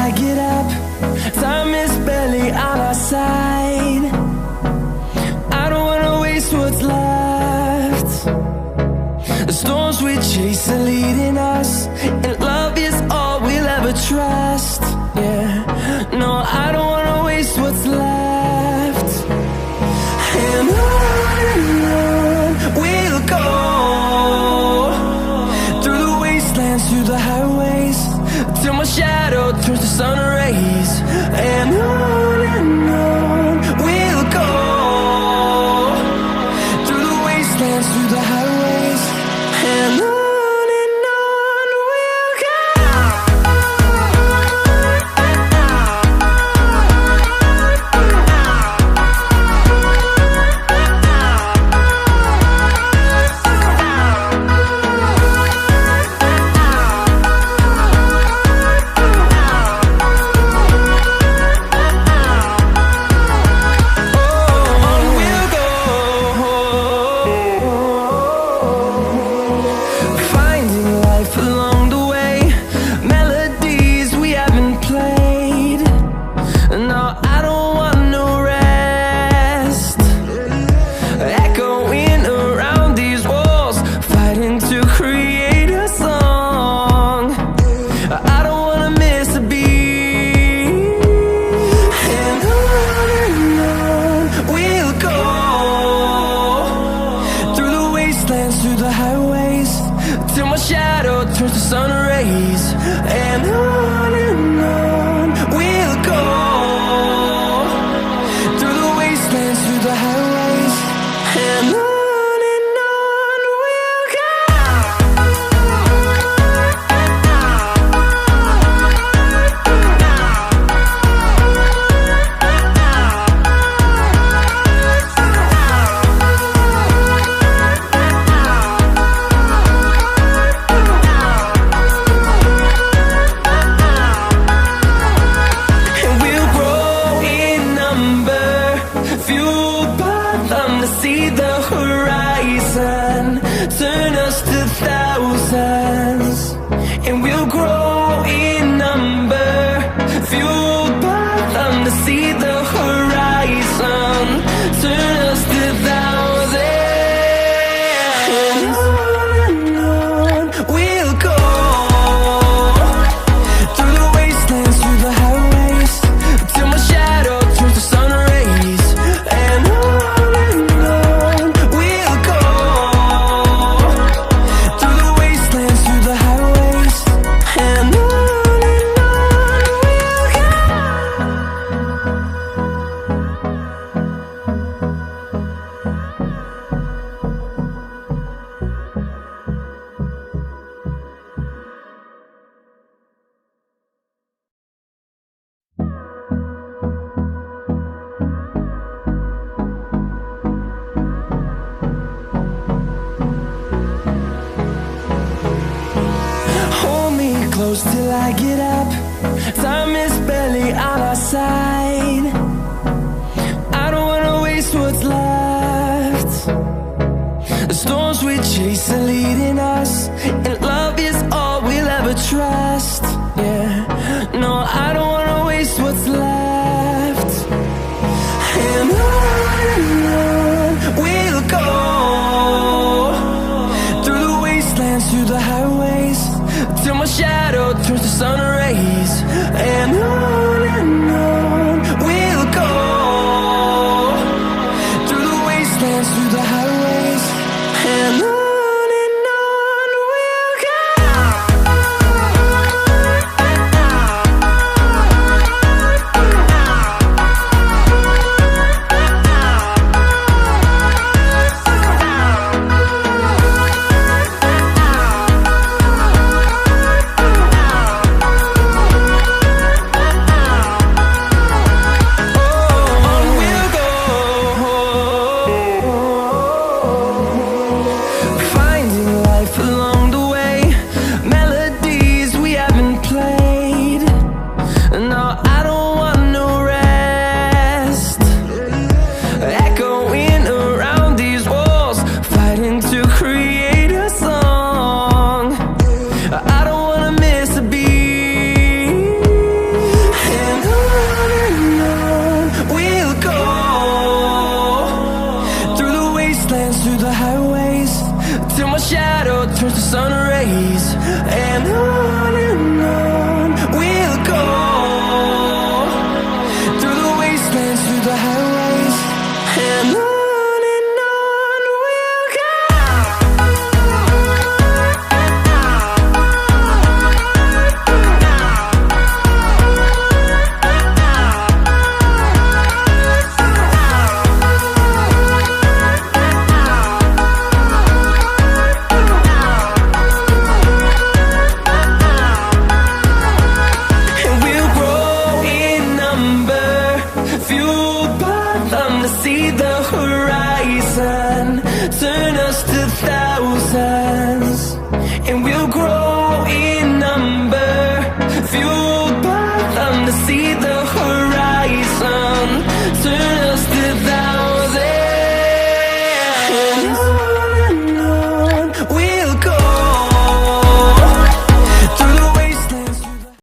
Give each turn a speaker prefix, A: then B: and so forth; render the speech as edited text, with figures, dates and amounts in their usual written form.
A: I get up. Time is barely on our side. I don't wanna waste what's left. The storms we chase are leading us, and love is all we'll ever trust. Yeah, no, I don't wanna waste what's left. And on we'll go, through the wastelands, through the highways, till my shadow turns to sun rays. And on we'll go, through the wastelands, through the highways, and on we'll go. Through the highways, till my shadow turns to sun rays. And on we'll go, through the wastelands, through the highways, and on we'll go. See the horizon, turn us to thousands, and we'll grow in number, fueled by them. To see the horizon, turn us to thousands, and on we'll go, through the wastelands, through the highways, till my shadow turns to sun rays. And close till I get up. Time is barely on our side. I don't wanna waste what's left. The storms we chase are leading us, and love is all we'll ever trust. Yeah, no, I don't wanna waste what's left. And on we'll go, through the wastelands, through the highways, till my shadow turns to sun rays. And on we'll go, through the wastelands, through the highways, and on we'll go. dance through the highways, and on we'll go. Fueled by them to see the horizon.